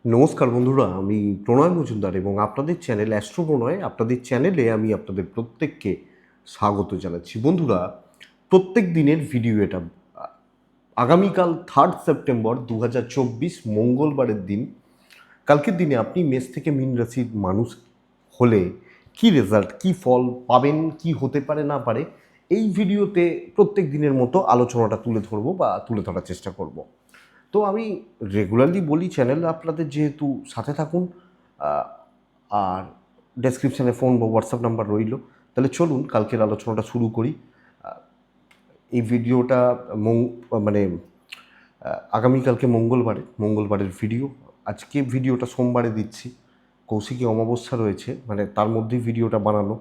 নমস্কার বন্ধুরা, আমি প্রণয় মজুমদার এবং আপনাদের চ্যানেল অ্যাস্ট্রো প্রণয়, আপনাদের চ্যানেলে আমি আপনাদের প্রত্যেককে স্বাগত জানাচ্ছি। বন্ধুরা, প্রত্যেক দিনের ভিডিও এটা। আগামীকাল 3 সেপ্টেম্বর 2024 মঙ্গলবারের দিন। কালকের দিনে আপনি মেষ থেকে মীন রাশির মানুষ হলে কি রেজাল্ট, কি ফল পাবেন, কি হতে পারে না পারে, এই ভিডিওতে প্রত্যেক দিনের মতো আলোচনাটা তুলে ধরবো বা তুলে ধরার চেষ্টা করব। তো আমি রেগুলারলি বলি, চ্যানেল আপনাদের যেহেতু সাথে থাকুন, আর ডেসক্রিপশানে ফোন বা হোয়াটসঅ্যাপ নাম্বার রইল। তাহলে চলুন কালকের আলোচনাটা শুরু করি। এই ভিডিওটা মানে আগামীকালকে মঙ্গলবারের ভিডিও। আজকে ভিডিওটা সোমবারে দিচ্ছি, কৌশিকী অমাবস্যা রয়েছে, মানে তার মধ্যেই ভিডিওটা বানানো।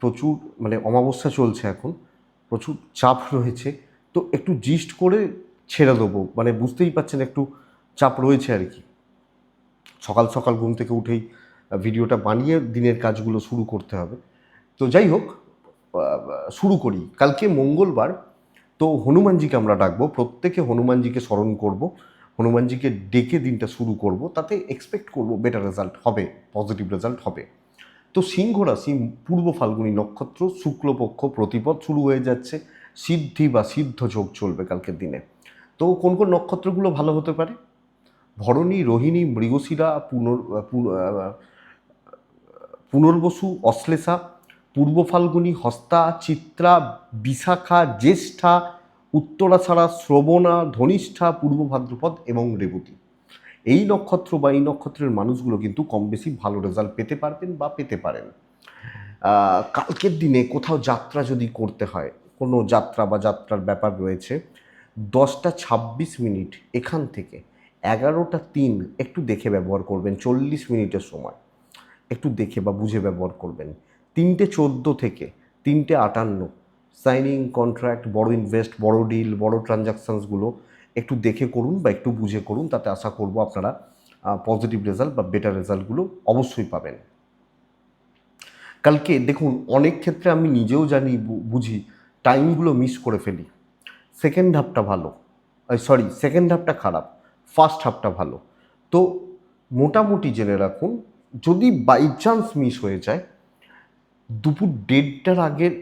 প্রচুর মানে অমাবস্যা চলছে এখন, প্রচুর চাপ রয়েছে, তো একটু জিস্ট করে ছেড়ে দেবো, মানে বুঝতেই পারছেন একটু চাপ রয়েছে আর কি। সকাল সকাল ঘুম থেকে উঠেই ভিডিওটা বানিয়ে দিনের কাজগুলো শুরু করতে হবে। তো যাই হোক, শুরু করি। কালকে মঙ্গলবার, তো হনুমানজিকে আমরা ডাকবো, প্রত্যেকে হনুমানজিকে স্মরণ করব, হনুমানজিকে ডেকে দিনটা শুরু করব, তাতে এক্সপেক্ট করব বেটার রেজাল্ট হবে, পজিটিভ রেজাল্ট হবে। তো সিংহ রাশি, পূর্ব ফাল্গুনী নক্ষত্র, শুক্লপক্ষ প্রতিপদ শুরু হয়ে যাচ্ছে, সিদ্ধি বা সিদ্ধ যোগ চলবে কালকের দিনে। তো কোন কোন নক্ষত্রগুলো ভালো হতে পারে? ভরণী, রোহিণী, মৃগশিরা, পুনর্বসু, অশ্লেষা, পূর্ব ফাল্গুনী, হস্তা, চিত্রা, বিশাখা, জ্যেষ্ঠা, উত্তরাষাঢ়া, শ্রবণা, ধনিষ্ঠা, পূর্ব ভাদ্রপদ এবং রেবতী। এই নক্ষত্র বা এই নক্ষত্রের মানুষগুলো কিন্তু কম বেশি ভালো রেজাল্ট পেতে পারবেন বা পেতে পারেন। কালকের দিনে কোথাও যাত্রা যদি করতে হয়, কোনো যাত্রা বা যাত্রার ব্যাপার রয়েছে, 10টা 26 মিনিট এখান থেকে 11টা 3 একটু দেখে ব্যবহার করবেন, 40 মিনিটের সময় একটু দেখে বা বুঝে ব্যবহার করবেন। 3টে 14 থেকে 3টে 58 সাইনিং কন্ট্রাক্ট, বড় ইনভেস্ট, বড় ডিল, বড় ট্রানজাকশানসগুলো একটু দেখে করুন বা একটু বুঝে করুন, তাতে আশা করব আপনারা পজিটিভ রেজাল্ট বা বেটার রেজাল্টগুলো অবশ্যই পাবেন। কালকে দেখুন, অনেক ক্ষেত্রে আমি নিজেও জানি, বুঝি, টাইমগুলো মিস করে ফেলি। সেকেন্ড হাফটা ভালো, সেকেন্ড হাফটা খারাপ, ফার্স্ট হাফটা ভালো। তো মোটামুটি জেনে রাখুন, যদি বাই চান্স মিস হয়ে যায়, দুপুর 1:30টার আগের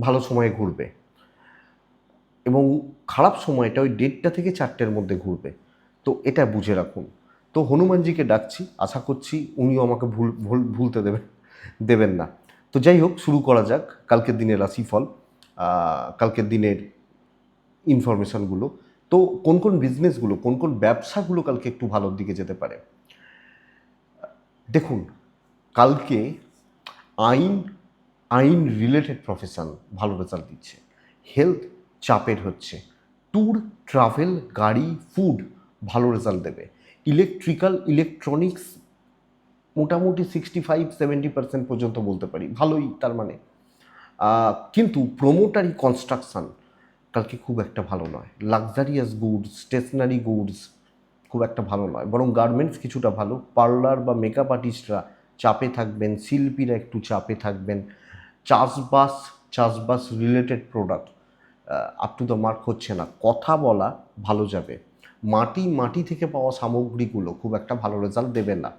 ভালো সময়ে ঘুরবে এবং খারাপ সময়টা ওই 1:30টা থেকে 4টের মধ্যে ঘুরবে। তো এটা বুঝে রাখুন। তো হনুমানজিকে ডাকছি, আশা করছি উনিও আমাকে ভুলতে দেবেন না। তো যাই হোক, শুরু করা যাক কালকের দিনের রাশিফল, কালকের দিনের ইনফরমেশানগুলো। তো কোন কোন বিজনেসগুলো, কোন কোন ব্যবসাগুলো কালকে একটু ভালোর দিকে যেতে পারে দেখুন। কালকে আইন আইন রিলেটেড প্রফেশন ভালো রেজাল্ট দিচ্ছে। হেলথ চাপের হচ্ছে। ট্যুর, ট্রাভেল, গাড়ি, ফুড ভালো রেজাল্ট দেবে। ইলেকট্রিক্যাল, ইলেকট্রনিক্স মোটামুটি 65-70% পর্যন্ত বলতে পারি ভালোই, তার মানে। কিন্তু প্রোমোটারি কনস্ট্রাকশন কালকে খুব একটা ভালো নয়। লাক্সারিয়াস গুডস, স্টেশনারি গুডস খুব একটা ভালো নয়, বরং গার্মেন্টস কিছুটা ভালো। পার্লার বা মেকআপ আর্টিস্টরা চাপে থাকবেন, শিল্পীরা একটু চাপে থাকবেন। চাষবাস, চাষবাস related product up to the mark হচ্ছে না। কথা বলা ভালো যাবে। মাটি থেকে পাওয়া সামগ্রীগুলো খুব একটা ভালো রেজাল্ট দেবে না।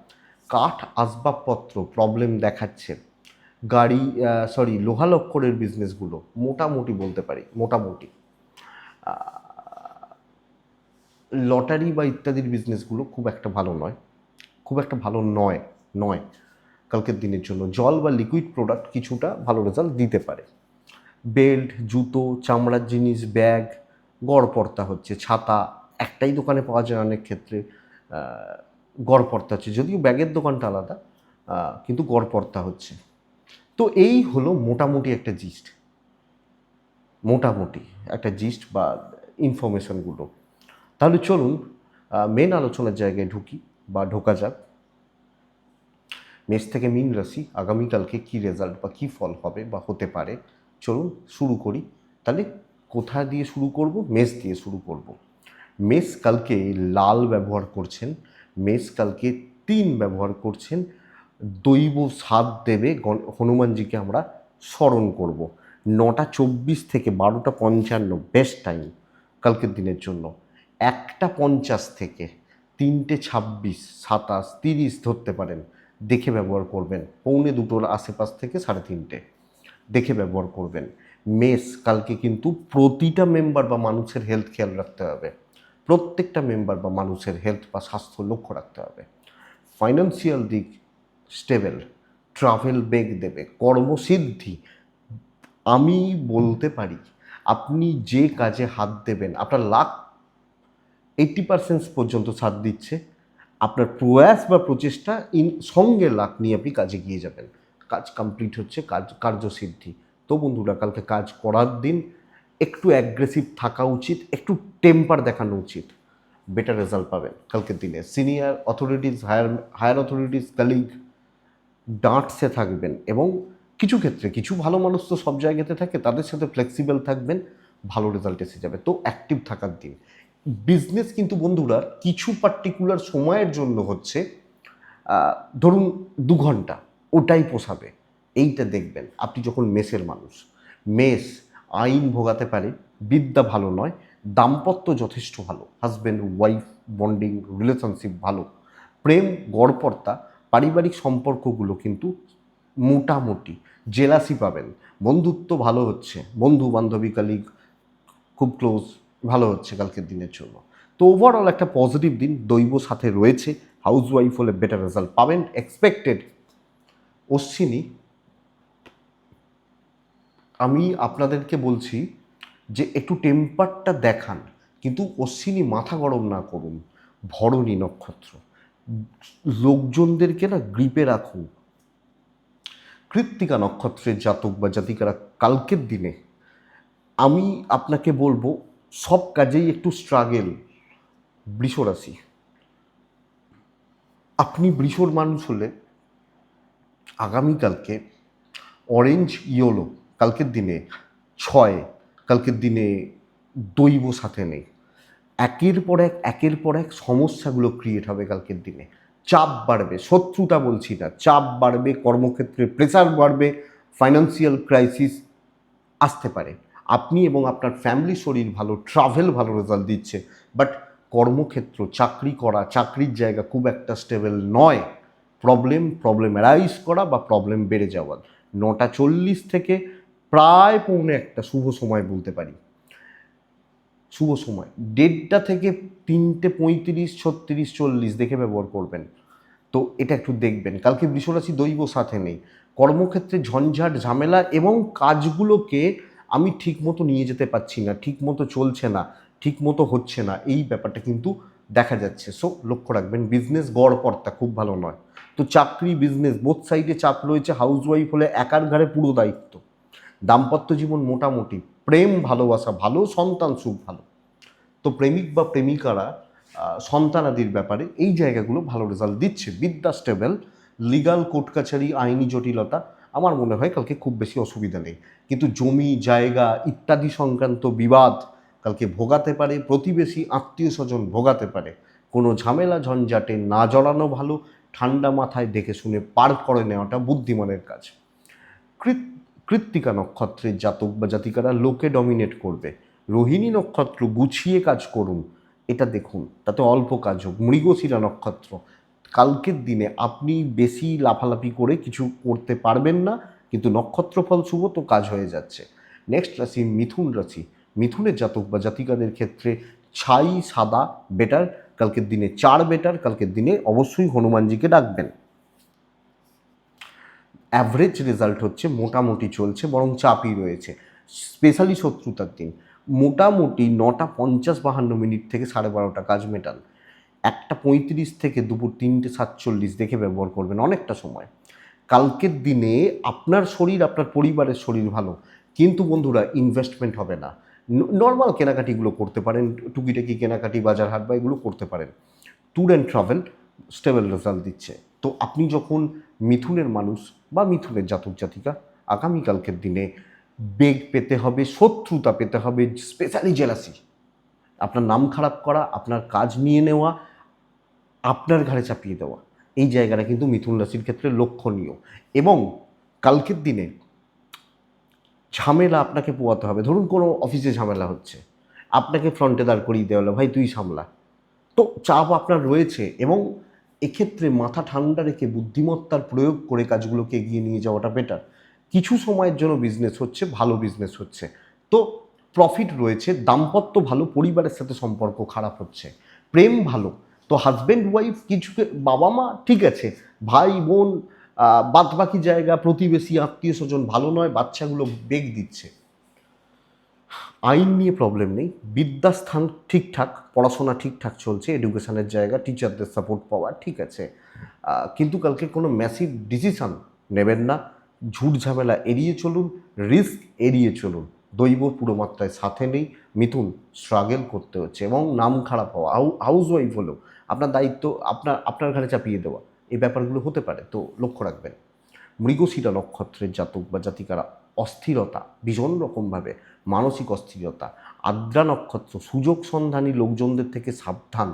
কাঠ আসবাবপত্র প্রবলেম দেখাচ্ছে। গাড়ি, লোহা লক্করের বিজনেসগুলো মোটামুটি বলতে পারি, মোটামুটি। লটারি বা ইত্যাদির বিজনেসগুলো খুব একটা ভালো নয়, খুব একটা ভালো নয় কালকের দিনের জন্য। জল বা লিকুইড প্রোডাক্ট কিছুটা ভালো রেজাল্ট দিতে পারে। বেল্ট, জুতো, চামড়ার জিনিস, ব্যাগ গড়পড়তা হচ্ছে। ছাতা একটাই দোকানে পাওয়া যায় অনেক ক্ষেত্রে, গড়পড়তা হচ্ছে, যদিও ব্যাগের দোকানটা আলাদা, কিন্তু গড়পড়তা হচ্ছে। তো এই হলো মোটামুটি একটা জিস্ট, বা ইনফরমেশনগুলো। তাহলে চলুন মেন আলোচনার জায়গায় ঢোকা যাক। মেষ থেকে মীন রাশি আগামীকালকে কী রেজাল্ট বা কী ফল হবে বা হতে পারে, চলুন শুরু করি। তাহলে কোথা দিয়ে শুরু করব? মেষ দিয়ে শুরু করব। মেষ কালকে লাল ব্যবহার করছেন, মেষ কালকে 3 ব্যবহার করছেন। দৈব সাথ দেবে, হনুমানজিকে আমরা স্মরণ করব। 9টা 24 থেকে 12টা 55 বেস্ট টাইম কালকের দিনের জন্য। 1টা 50 থেকে 3:26, 27, 30 ধরতে পারেন, দেখে ব্যবহার করবেন। 2:45 আশেপাশ থেকে 3:30 দেখে ব্যবহার করবেন। মেষ, কালকে কিন্তু প্রতিটা মেম্বার বা মানুষের হেলথ খেয়াল রাখতে হবে, প্রত্যেকটা মেম্বার বা মানুষের হেলথ বা স্বাস্থ্য লক্ষ্য রাখতে হবে। ফাইন্যান্সিয়াল দিক স্টেবল, ট্রাভেল বেগ দেবে, কর্মসিদ্ধি। আমি বলতে পারি আপনি যে কাজে হাত দেবেন আপনার লাক 80% পর্যন্ত সাথ দিচ্ছে। আপনার প্রয়াস বা প্রচেষ্টা সঙ্গে লাক নিয়ে আপনি কাজে গিয়ে যাবেন, কাজ কমপ্লিট হচ্ছে, কার্যসিদ্ধি। তো বন্ধুরা, কালকে কাজ করার দিন, একটু অ্যাগ্রেসিভ থাকা উচিত, একটু টেম্পার দেখানো উচিত, বেটার রেজাল্ট পাবেন কালকের দিনে। সিনিয়র অথরিটিস, হায়ার অথরিটিস, কালিগ ডাঁটসে থাকবেন, এবং কিছু ক্ষেত্রে কিছু ভালো মানুষ তো সব জায়গাতে থাকে, তাদের সাথে ফ্লেক্সিবল থাকবেন, ভালো রেজাল্ট এসে যাবে। তো অ্যাক্টিভ থাকার দিন। বিজনেস কিন্তু বন্ধুরা কিছু পার্টিকুলার সময়ের জন্য হচ্ছে, ধরুন 2 ঘন্টা, ওটাই পোষাবে, এইটা দেখবেন। আপনি যখন মেসের মানুষ, মেস আইন ভোগাতে পারে, বিদ্যা ভালো নয়, দাম্পত্য যথেষ্ট ভালো, হাজব্যান্ড ওয়াইফ বন্ডিং রিলেশনশিপ ভালো, প্রেম গড়পড়তা, পারিবারিক সম্পর্কগুলো কিন্তু মোটামুটি, জেলাসি পাবেন, বন্ধুত্ব ভালো হচ্ছে, বন্ধু বান্ধবী কালিগ খুব ক্লোজ, ভালো হচ্ছে কালকের দিনের জন্য। তো ওভারঅল একটা পজিটিভ দিন দৈব সাথে রয়েছে। হাউস ওয়াইফ হলে বেটার রেজাল্ট পাবেন এক্সপেক্টেড। অশ্বিনী, আমি আপনাদেরকে বলছি যে একটু টেম্পারটা দেখান, কিন্তু অশ্বিনী মাথা গরম না করুন। ভরণী নক্ষত্র, লোকজনদেরকে না গ্রিপে রাখুন। কৃত্তিকা নক্ষত্রের জাতক বা জাতিকারা কালকের দিনে আমি আপনাকে বলবো সব কাজেই একটু স্ট্রাগেল। বৃষরাশি, আপনি বৃষর মানুষ হলে আগামীকালকে অরেঞ্জ ইয়েলো, কালকের দিনে 6, কালকের দিনে দৈব সাথে নেই, একের পর এক সমস্যাগুলো ক্রিয়েট হবে কালকের দিনে। চাপ বাড়বে, শত্রুতা বলছি না, চাপ বাড়বে, কর্মক্ষেত্রে প্রেসার বাড়বে, ফাইন্যান্সিয়াল ক্রাইসিস আসতে পারে। আপনি এবং আপনার ফ্যামিলি শরীর ভালো, ট্রাভেল ভালো রেজাল্ট দিচ্ছে, বাট কর্মক্ষেত্র, চাকরি করা, চাকরির জায়গা খুব একটা স্টেবল নয়। প্রবলেম অ্যারাইজ করা বা প্রবলেম বেড়ে যাওয়া। 9:40 থেকে প্রায় 1:45 শুভ সময় বলতে পারি, শুভ সময় 1:30 থেকে 3:35, 36, 40 দেখে ব্যবহার করবেন। তো এটা একটু দেখবেন। কালকে বৃষরাশি দৈব সাথে নেই, কর্মক্ষেত্রে ঝঞ্ঝাট ঝামেলা, এবং কাজগুলোকে আমি ঠিকমতো নিয়ে যেতে পারছি না, ঠিকমতো চলছে না, ঠিকমতো হচ্ছে না, এই ব্যাপারটা কিন্তু দেখা যাচ্ছে। সো লক্ষ্য রাখবেন। বিজনেস গড়পড়তা খুব ভালো নয়। তো চাকরি বিজনেস বোথ সাইডে চাপ রয়েছে। হাউসওয়াইফ হলে একার ঘাড়ে পুরো দায়িত্ব। দাম্পত্য জীবন মোটামুটি, প্রেম ভালোবাসা ভালো, সন্তান সুখ ভালো। তো প্রেমিক বা প্রেমিকারা সন্তানাদির ব্যাপারে এই জায়গাগুলো ভালো রেজাল্ট দিচ্ছে। বিদ্যা স্টেবল, লিগাল কোর্ট কাছারি, আইনি জটিলতা আমার মনে হয় কালকে খুব বেশি অসুবিধা নেই। কিন্তু জমি জায়গা ইত্যাদি সংক্রান্ত বিবাদ কালকে ভোগাতে পারে, প্রতিবেশী আত্মীয় স্বজন ভোগাতে পারে। কোনো ঝামেলা ঝঞ্ঝাটে না জড়ানো ভালো, ঠান্ডা মাথায় দেখে শুনে পার করে নেওয়াটা বুদ্ধিমানের কাজ। কৃত্তিকা নক্ষত্রের জাতক বা জাতিকারা লোকে ডমিনেট করবে। রোহিণী নক্ষত্র গুছিয়ে কাজ করুন, এটা দেখুন, তাতে অল্প কাজ হোক। মৃগশিরা নক্ষত্র, কালকের দিনে আপনি বেশি লাফালাফি করে কিছু করতে পারবেন না, কিন্তু নক্ষত্রফল শুভ, তো কাজ হয়ে যাচ্ছে। নেক্সট রাশি মিথুন রাশি। মিথুনের জাতক বা জাতিকাদের ক্ষেত্রে ছাই সাদা বেটার, কালকের দিনে 4 বেটার। কালকের দিনে অবশ্যই হনুমানজিকে ডাকবেন। অ্যাভারেজ রেজাল্ট হচ্ছে মোটামুটি চলছে, বরং চাপই রয়েছে। স্পেশালি শত্রুতার দিন মোটামুটি 9:50-52 থেকে 12:30 কাজ মেটান। 1:35 থেকে দুপুর 3:47 দেখে ব্যবহার করবেন অনেকটা সময়। কালকের দিনে আপনার শরীর, আপনার পরিবারের শরীর ভালো, কিন্তু বন্ধুরা ইনভেস্টমেন্ট হবে না। নর্মাল কেনাকাটিগুলো করতে পারেন, টুকিটাকি কেনাকাটি, বাজার হাট বা এগুলো করতে পারেন। Tour and travel stable result দিচ্ছে। তো আপনি যখন মিথুনের মানুষ বা মিথুনের জাতক জাতিকা, আগামীকালকের দিনে বেগ পেতে হবে, শত্রুতা পেতে হবে, স্পেশালি জেলাসি, আপনার নাম খারাপ করা, আপনার কাজ নিয়ে নেওয়া, আপনার ঘাড়ে চাপিয়ে দেওয়া, এই জায়গাটা কিন্তু মিথুন রাশির ক্ষেত্রে লক্ষণীয়। এবং কালকের দিনে ঝামেলা আপনাকে পোয়াতে হবে। ধরুন কোনো অফিসে ঝামেলা হচ্ছে, আপনাকে ফ্রন্টে দাঁড় করিয়ে দেওয়া হলো, ভাই তুই সামলা, তো চাপ আপনার রয়েছে, এবং এক্ষেত্রে মাথা ঠান্ডা রেখে বুদ্ধিমত্তার প্রয়োগ করে কাজগুলোকে এগিয়ে নিয়ে যাওয়াটা বেটার। কিছু সময়ের জন্য বিজনেস হচ্ছে, ভালো বিজনেস হচ্ছে, তো প্রফিট রয়েছে, দাম্পত্য ভালো, পরিবারের সাথে সম্পর্ক খারাপ হচ্ছে, প্রেম ভালো, তো হাজব্যান্ড ওয়াইফ কিছু, বাবা মা ঠিক আছে, ভাই বোন বাদ বাকি জায়গা প্রতিবেশী আত্মীয় স্বজন ভালো নয়, বাচ্চাগুলো বেগ দিচ্ছে। আইন নিয়ে প্রবলেম নেই, বিদ্যাস্থান ঠিকঠাক, পড়াশোনা ঠিকঠাক চলছে, এডুকেশনের জায়গা, টিচারদের সাপোর্ট পাওয়া ঠিক আছে, কিন্তু কালকে কোনো ম্যাসিভ ডিসিশন নেবেন না, ঝুট ঝামেলা এড়িয়ে চলুন, রিস্ক এড়িয়ে চলুন। দৈব পুরো মাত্রায় সাথে নেই, মিথুন স্ট্রাগল করতে হচ্ছে, এবং নাম খারাপ হওয়া, হাউস ওয়াইফ হলেও আপনার দায়িত্ব আপনার ঘাড়ে চাপিয়ে দেওয়া, এই ব্যাপারগুলো হতে পারে, তো লক্ষ্য রাখবেন। মৃগশিরা নক্ষত্রের জাতক বা জাতিকারা অস্থিরতা, ভীষণ রকমভাবে মানসিক অস্থিরতা। আদ্রা নক্ষত্র, সুযোগ সন্ধানী লোকজনদের থেকে সাবধান।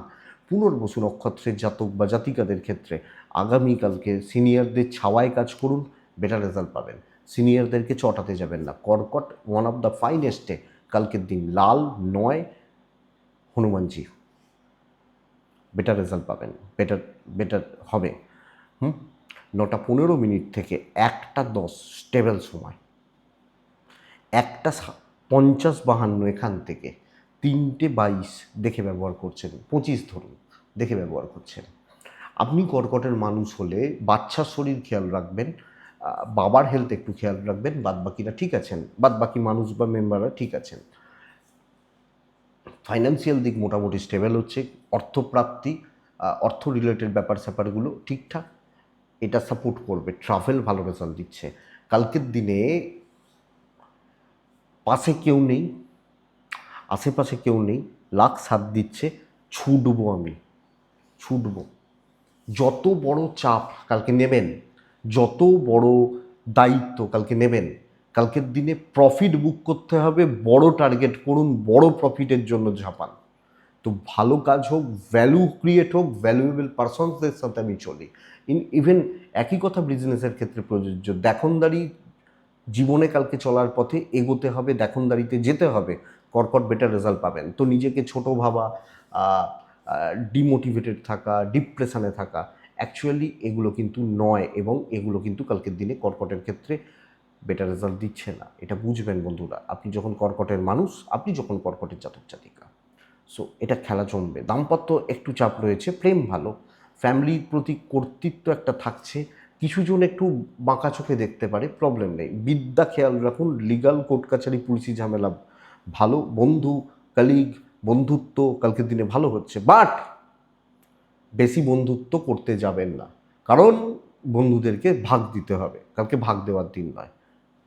পুনর্বসু নক্ষত্রের জাতক বা জাতিকাদের ক্ষেত্রে আগামীকালকে সিনিয়রদের ছাওয়ায় কাজ করুন, বেটার রেজাল্ট পাবেন। সিনিয়রদেরকে চটাতে যাবেন না। কর্কট, one of the finest day কালকের দিন, লাল 9 হনুমানজি, বেটার রেজাল্ট পাবেন, বেটার হবে। 9টা 15 থেকে 1টা 10 স্টেবল সময়, 1টা 50-52 এখান থেকে 3টে 22 দেখে ব্যবহার করছেন, 25 ধরুন দেখে ব্যবহার করছেন। আপনি কর্কটের মানুষ হলে বাচ্চার শরীর খেয়াল রাখবেন, বাবার হেলথ একটু খেয়াল রাখবেন, বাদবাকিরা ঠিক আছেন, বাদবাকি মানুষ বা মেম্বাররা ঠিক আছেন। ফাইন্যান্সিয়াল দিক মোটামুটি স্টেবল হচ্ছে, অর্থপ্রাপ্তি, অর্থ রিলেটেড ব্যাপার স্যাপারগুলো ঠিকঠাক, এটা সাপোর্ট করবে। ট্রাভেল ভালো রেজাল্ট দিচ্ছে কালকের দিনে। পাশে কেউ নেই, আশেপাশে কেউ নেই, লাখ সাথ দিচ্ছে, ছুটবো, আমি ছুটবো। যত বড় চাপ কালকে নেবেন, যত বড় দায়িত্ব কালকে নেবেন, কালকের দিনে প্রফিট বুক করতে হবে, বড় টার্গেট করুন, বড় প্রফিটের জন্য ঝাঁপান। তো ভালো কাজ হোক, ভ্যালু ক্রিয়েট হোক, ভ্যালুয়েবল পারসনসদের সাথে আমি চলি। ইভেন একই কথা বিজনেসের ক্ষেত্রে প্রযোজ্য। দেখনদারি জীবনে কালকে চলার পথে এগোতে হবে, দেখনদারিতে যেতে হবে, কর্কট বেটার রেজাল্ট পাবেন। তো নিজেকে ছোট ভাবা, ডিমোটিভেটেড থাকা, ডিপ্রেশনে থাকা, অ্যাকচুয়ালি এগুলো কিন্তু নয়, এবং এগুলো কিন্তু কালকের দিনে কর্কটের ক্ষেত্রে বেটার রেজাল্ট দিচ্ছে না। এটা বুঝবেন বন্ধুরা, আপনি যখন কর্কটের মানুষ, আপনি যখন কর্কটের জাতক জাতিকা, সো এটা খেলা জমবে। দাম্পত্য একটু চাপ রয়েছে, প্রেম ভালো, ফ্যামিলির প্রতি কর্তৃত্ব একটা থাকছে, কিছুজন একটু বাঁকা চোখে দেখতে পারে, প্রবলেম নেই। বিদ্যা খেয়াল রাখুন, লিগাল কোর্ট কাছারি পুলিশি ঝামেলা ভালো, বন্ধু কালিগ বন্ধুত্ব কালকের দিনে ভালো হচ্ছে, বাট বেশি বন্ধুত্ব করতে যাবেন না, কারণ বন্ধুদেরকে ভাগ দিতে হবে, কালকে ভাগ দেওয়ার দিন নয়।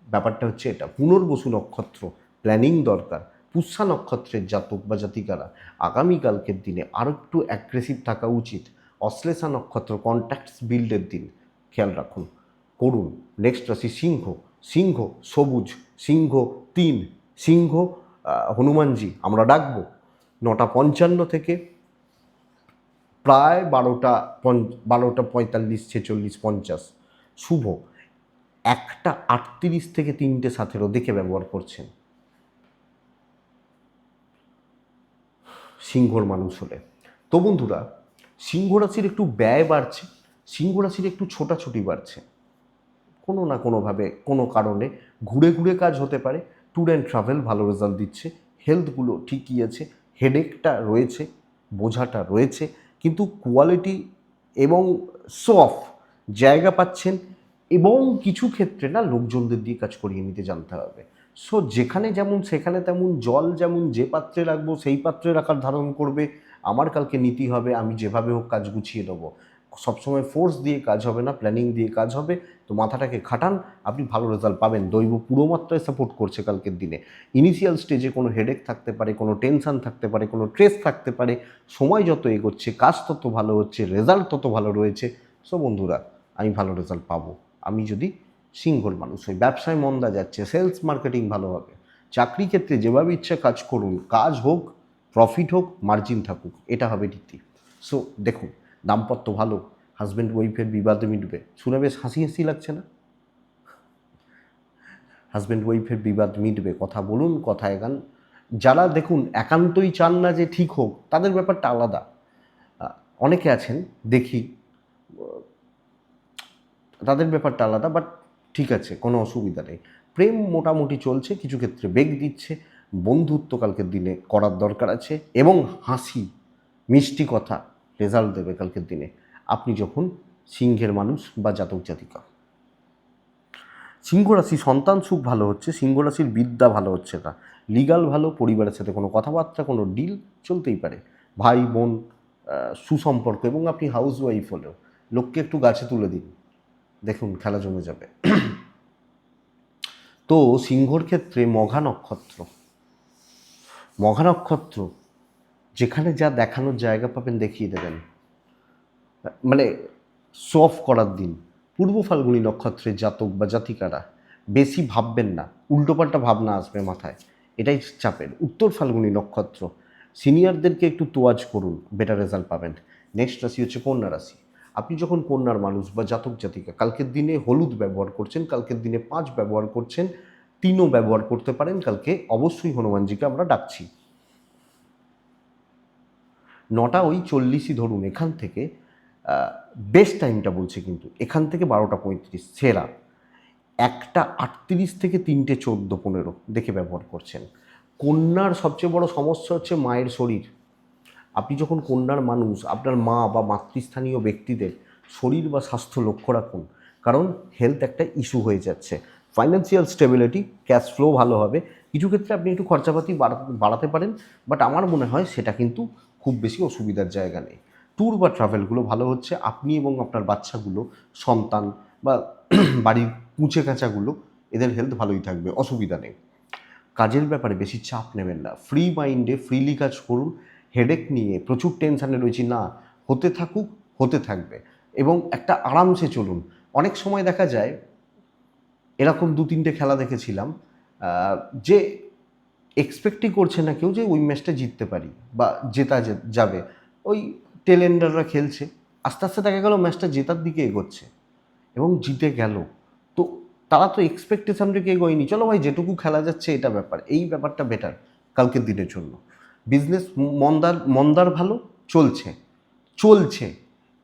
ব্যাপারটা হচ্ছে এটা। পুনর্বসু নক্ষত্র, প্ল্যানিং দরকার। পুষ্যা নক্ষত্রের জাতক বা জাতিকারা আগামীকালকের দিনে আরও একটু অ্যাগ্রেসিভ থাকা উচিত। অশ্লেষা নক্ষত্র, কন্ট্যাক্টস বিল্ডের দিন, খেয়াল রাখুন, করুন। নেক্সট রাশি সিংহ, সিংহ সবুজ, সিংহ 3, সিংহ হনুমানজি আমরা ডাকবো। 9টা 55 থেকে প্রায় 12টা 45-46-50 শুভ। 1টা 38 থেকে 3টে 17 দেখে ব্যবহার করছেন সিংহর মানুষ হলে। তো বন্ধুরা, সিংহ রাশির একটু ব্যয় বাড়ছে, সিংহ রাশির একটু ছোটাছুটি বাড়ছে, কোনো না কোনোভাবে কোনো কারণে ঘুরে ঘুরে কাজ হতে পারে। ট্যুর অ্যান্ড ট্রাভেল ভালো রেজাল্ট দিচ্ছে, হেলথগুলো ঠিকই আছে, হেডেকটা রয়েছে, বোঝাটা রয়েছে, কিন্তু কোয়ালিটি এবং সফ জায়গা পাচ্ছেন, এবং কিছু ক্ষেত্রে না লোকজনদের দিয়ে কাজ করিয়ে নিতে জানতে হবে। সো যেখানে যেমন সেখানে তেমন, জল যেমন যে পাত্রে রাখবো সেই পাত্রে রাখার ধারণ করবে। আমার কালকে নীতি হবে, আমি যেভাবে হোক কাজ গুছিয়ে নেবো। সবসময় ফোর্স দিয়ে কাজ হবে না, প্ল্যানিং দিয়ে কাজ হবে। তো মাথাটাকে খাটান, আপনি ভালো রেজাল্ট পাবেন। দৈব পুরো মাত্রায় সাপোর্ট করছে কালকের দিনে। ইনিশিয়াল স্টেজে কোনো হেডেক থাকতে পারে, কোনো টেনশন থাকতে পারে, কোনো স্ট্রেস থাকতে পারে, সময় যত এগোচ্ছে কাজ তত ভালো হচ্ছে, রেজাল্ট তত ভালো রয়েছে। সো বন্ধুরা, আমি ভালো রেজাল্ট পাবো আমি যদি সিংহর মানুষ হই। ব্যবসায় মন্দা যাচ্ছে, সেলস মার্কেটিং ভালো হবে। চাকরি ক্ষেত্রে যেভাবে ইচ্ছা কাজ করুন, কাজ হোক, প্রফিট হোক, মার্জিন থাকুক, এটা হবে রীতি। সো দেখুন, দাম্পত্য ভালো, হাজব্যান্ড ওয়াইফের বিবাদে মিটবে। শুনে বেশ হাসি হাসি লাগছে না? হাজব্যান্ড ওয়াইফের বিবাদ মিটবে, কথা বলুন, কথা এগান। যারা দেখুন একান্তই চান না যে ঠিক হোক, তাদের ব্যাপারটা আলাদা। অনেকে আছেন দেখি তাদের ব্যাপারটা আলাদা, বাট ঠিক আছে, কোনো অসুবিধা নেই। প্রেম মোটামুটি চলছে, কিছু ক্ষেত্রে বেগ দিচ্ছে। বন্ধুত্ব কালকের দিনে করার দরকার আছে, এবং হাসি মিষ্টি কথা রেজাল্ট দেবে কালকের দিনে আপনি যখন সিংহের মানুষ বা জাতক জাতিকা। সিংহ রাশি সন্তান সুখ ভালো হচ্ছে, সিংহ রাশির বিদ্যা ভালো হচ্ছে না, লিগাল ভালো, পরিবারের সাথে কোনো কথাবার্তা, কোনো ডিল চলতেই পারে, ভাই বোন সুসম্পর্ক, এবং আপনি হাউস ওয়াইফ হলেও লোককে একটু গাছে তুলে দিন, দেখুন খেলা জমে যাবে। তো সিংহর ক্ষেত্রে মঘা নক্ষত্র, মঘা নক্ষত্র যেখানে যা দেখানোর জায়গা পাবেন দেখিয়ে দেবেন, মানে শো অফ করার দিন। পূর্ব ফাল্গুনী নক্ষত্রের জাতক বা জাতিকারা বেশি ভাববেন না, উল্টোপাল্টা ভাবনা আসবে মাথায়, এটাই চাপের। উত্তর ফাল্গুনী নক্ষত্র, সিনিয়রদেরকে একটু তোয়াজ করুন, বেটার রেজাল্ট পাবেন। নেক্সট রাশি হচ্ছে কন্যা রাশি। আপনি যখন কন্যার মানুষ বা জাতক জাতিকা, কালকের দিনে হলুদ ব্যবহার করছেন, কালকের দিনে 5 ব্যবহার করছেন, 3ও ব্যবহার করতে পারেন, কালকে অবশ্যই হনুমানজিকে আমরা ডাকছি। 9:40 ধরুন, এখান থেকে বেস্ট টাইমটা বলছি, কিন্তু এখান থেকে 12:35 সেরা। 1:38 থেকে 3:14-15 দেখে ব্যবহার করছেন। কন্যার সবচেয়ে বড় সমস্যা হচ্ছে মায়ের শরীর। আপনি যখন কন্যার মানুষ, আপনার মা বা মাতৃস্থানীয় ব্যক্তিদের শরীর বা স্বাস্থ্য লক্ষ্য রাখুন, কারণ হেলথ একটা ইস্যু হয়ে যাচ্ছে। ফাইন্যান্সিয়াল স্টেবিলিটি, ক্যাশ ফ্লো ভালো হবে, কিছু ক্ষেত্রে আপনি একটু খরচাপাতি বাড়াতে পারেন, বাট আমার মনে হয় সেটা কিন্তু খুব বেশি অসুবিধার জায়গা নেই। ট্যুর বা ট্রাভেলগুলো ভালো হচ্ছে, আপনি এবং আপনার বাচ্চাগুলো, সন্তান বা বাড়ির কুঁচে কাঁচাগুলো, এদের হেলথ ভালোই থাকবে, অসুবিধা নেই। কাজের ব্যাপারে বেশি চাপ নেবেন না, ফ্রি মাইন্ডে ফ্রিলি কাজ করুন। হেডেক নিয়ে প্রচুর টেনশানে রয়েছি না, হতে থাকুক, হতে থাকবে, এবং একটা আরামসে চলুন। অনেক সময় দেখা যায়, এরকম 2-3টে খেলা দেখেছিলাম, যে এক্সপেক্টই করছে না কেউ যে ওই ম্যাচটা জিততে পারি বা জেতা যাবে। ওই টেলেন্ডাররা খেলছে, আস্তে আস্তে দেখা গেল ম্যাচটা জেতার দিকে এগোচ্ছে এবং জিতে গেল। তো তারা তো এক্সপেকটেশন রেখে এগোয়নি, চলো ভাই যেটুকু খেলা যাচ্ছে এটা ব্যাপার, এই ব্যাপারটা বেটার কালকের দিনের জন্য। বিজনেস মন্দার ভালো চলছে, চলছে।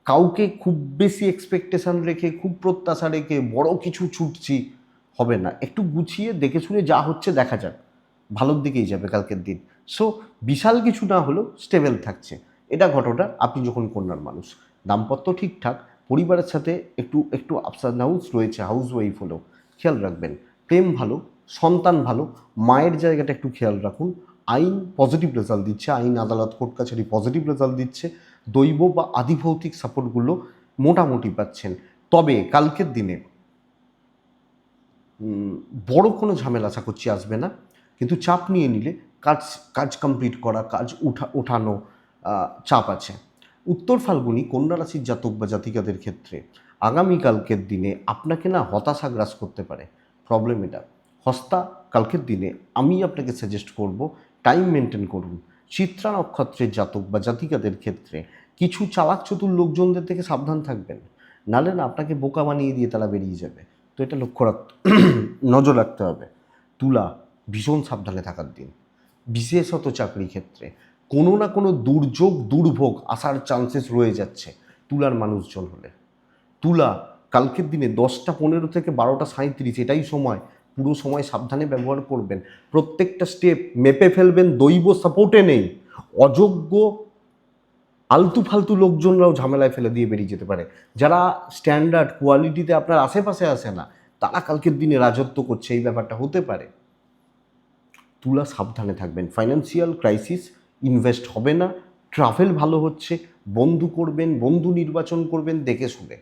কাউকে খুব বেশি এক্সপেকটেশন রেখে, খুব প্রত্যাশা রেখে বড় কিছু ছুটছি হবে না, একটু গুছিয়ে দেখে শুনে যা হচ্ছে দেখা যাক, ভালোর দিকেই যাবে কালকের দিন। সো বিশাল কিছু না হলেও স্টেবল থাকছে, এটা ঘটনা আপনি যখন কন্যার মানুষ। দাম্পত্য ঠিকঠাক, পরিবারের সাথে একটু একটু আপস অ্যান্ড ডাউনস রয়েছে, হাউস ওয়াইফ হলেও খেয়াল রাখবেন। প্রেম ভালো, সন্তান ভালো, মায়ের জায়গাটা একটু খেয়াল রাখুন। আইন পজিটিভ রেজাল্ট দিচ্ছে, আইন আদালত কোর্ট কাছারি পজিটিভ রেজাল্ট দিচ্ছে, দৈব বা আদিভৌতিক সাপোর্টগুলো মোটামুটি পাচ্ছেন। তবে কালকের দিনে বড় কোনো ঝামেলা আশা করছি আসবে না, কিন্তু চাপ নিয়ে নিলে কাজ কাজ কমপ্লিট করা, কাজ ওঠানো, চাপ আছে। উত্তর ফাল্গুনী কন্যা রাশির জাতক বা জাতিকাদের ক্ষেত্রে আগামীকালকের দিনে আপনাকে না হতাশা গ্রাস করতে পারে, প্রবলেম এটা। হস্তা কালকের দিনে আমি আপনাকে সাজেস্ট করব টাইম মেনটেন করুন। চিত্রা নক্ষত্রের জাতক বা জাতিকাদের ক্ষেত্রে কিছু চালাক চতুর লোকজনদের থেকে সাবধান থাকবেন, নাহলে না আপনাকে বোকা বানিয়ে দিয়ে তারা বেরিয়ে যাবে। তো এটা লক্ষ্য রাখতে নজর রাখতে হবে। তুলা ভীষণ সাবধানে থাকার দিন, বিশেষত চাকরি ক্ষেত্রে কোনো না কোনো দুর্যোগ দুর্ভোগ আসার চান্সেস রয়ে যাচ্ছে তুলার মানুষজন হলে। তুলা কালকের দিনে 10:15 থেকে 12:37 এটাই সময়, পুরো সময় সাবধানে ব্যবহার করবেন, প্রত্যেকটা স্টেপ মেপে ফেলবেন, দৈব সাপোর্টে নেই, অযোগ্য আলতু ফালতু লোকজনরাও ঝামেলায় ফেলে দিয়ে বেরিয়ে যেতে পারে, যারা স্ট্যান্ডার্ড কোয়ালিটিতে আপনার আশেপাশে আসে না, তারা কালকের দিনে রাজত্ব করছে, এই ব্যাপারটা হতে পারে। তুলা সাবধানে থাকবেন, ফাইন্যান্সিয়াল ক্রাইসিস, ইনভেস্ট হবে না, ট্রাভেল ভালো হচ্ছে, বন্ধু করবেন, বন্ধু নির্বাচন করবেন দেখে শুনে।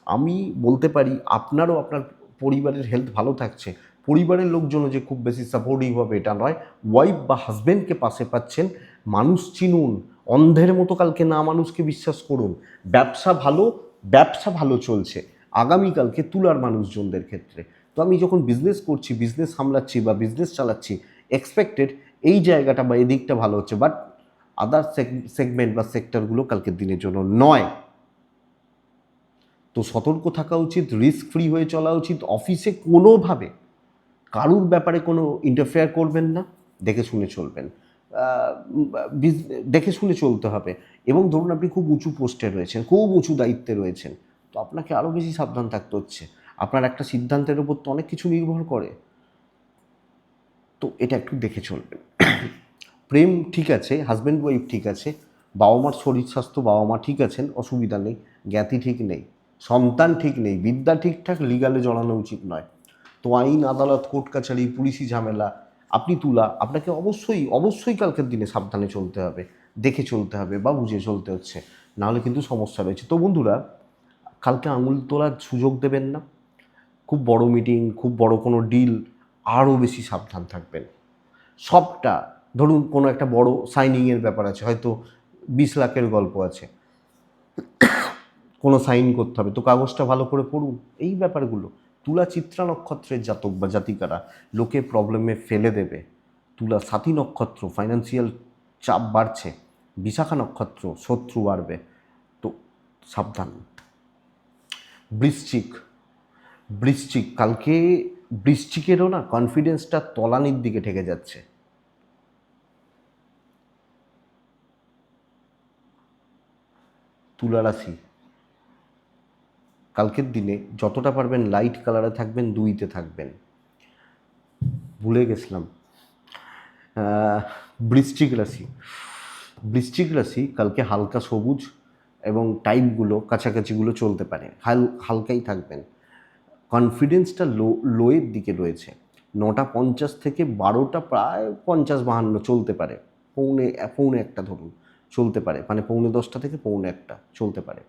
আমি বলতে পারি আপনারও আপনার পরিবারের হেলথ ভালো থাকছে, পরিবারের লোকজনও যে খুব বেশি সাপোর্টিভ হবে এটা নয়, ওয়াইফ বা হাজব্যান্ডকে পাশে পাচ্ছেন, মানুষ চিনুন, অন্ধের মতো কালকে না মানুষকে বিশ্বাস করুন। ব্যবসা ভালো, ব্যবসা ভালো চলছে আগামীকালকে তুলার মানুষজনদের ক্ষেত্রে। তো আমি যখন বিজনেস করছি, বিজনেস সামলাচ্ছি বা বিজনেস চালাচ্ছি, এক্সপেক্টেড এই জায়গাটা বা এদিকটা ভালো হচ্ছে, বাট আদার সেগমেন্ট বা সেক্টরগুলো কালকের দিনের জন্য নয়। তো সতর্ক থাকা উচিত, রিস্ক ফ্রি হয়ে চলা উচিত, অফিসে কোনোভাবে কারুর ব্যাপারে কোনো ইন্টারফেয়ার করবেন না, দেখে শুনে চলবেন। দেখে শুনে চলতে হবে। এবং ধরুন আপনি খুব উঁচু পোস্টে রয়েছেন, খুব উঁচু দায়িত্বে রয়েছেন, তো আপনাকে আরও বেশি সাবধান থাকতে হচ্ছে। আপনার একটা সিদ্ধান্তের উপর তো অনেক কিছু নির্ভর করে, তো এটা একটু দেখে চলবেন। প্রেম ঠিক আছে, হাজব্যান্ড ওয়াইফ ঠিক আছে, বাবা মার শরীর স্বাস্থ্য, বাবা মা ঠিক আছেন, অসুবিধা নেই, জ্ঞাতি ঠিক নেই, সন্তান ঠিক নেই, বিদ্যা ঠিকঠাক, লিগালে জড়ানো উচিত নয়। তো আইন আদালত কোর্ট কাছারি পুলিশি ঝামেলা, আপনি তুলা, আপনাকে অবশ্যই অবশ্যই কালকের দিনে সাবধানে চলতে হবে, দেখে চলতে হবে বা বুঝে চলতে হচ্ছে, নাহলে কিন্তু সমস্যা রয়েছে। তো বন্ধুরা, কালকে আঙুল তোলার সুযোগ দেবেন না। খুব বড় মিটিং, খুব বড় কোনো ডিল, আরও বেশি সাবধান থাকবেন। সবটা, ধরুন কোনো একটা বড় সাইনিংয়ের ব্যাপার আছে, হয়তো 20 লাখের গল্প আছে, কোনো সাইন করতে হবে, তো কাগজটা ভালো করে পড়ুন। এই ব্যাপারগুলো তুলা চিত্রা নক্ষত্রের জাতক বা জাতিকারা লোকে প্রবলেমে ফেলে দেবে। তুলা সাথী নক্ষত্র, ফাইন্যান্সিয়াল চাপ বাড়ছে। বিশাখা নক্ষত্র, শত্রু বাড়বে, তো সাবধান। বৃশ্চিক, বৃশ্চিক কালকে বৃশ্চিকেরও না কনফিডেন্সটা তলানির দিকে ঠেকে যাচ্ছে। তুলা রাশি, কালকের দিনে যতটা পারবেন লাইট কালারে থাকবেন, 2তে থাকবেন। ভুলে গেছিলাম, বৃশ্চিক রাশি, বৃশ্চিক রাশি কালকে হালকা সবুজ এবং টাইপগুলো কাছাকাছিগুলো চলতে পারে, হালকাই থাকবেন। কনফিডেন্সটা লোয়ের দিকে রয়েছে। 9টা 50 থেকে 12টা প্রায় 50-52 চলতে পারে, পৌনে পৌনে একটা ধরুন চলতে পারে, মানে পৌনে 10টা থেকে পৌনে একটা চলতে পারে।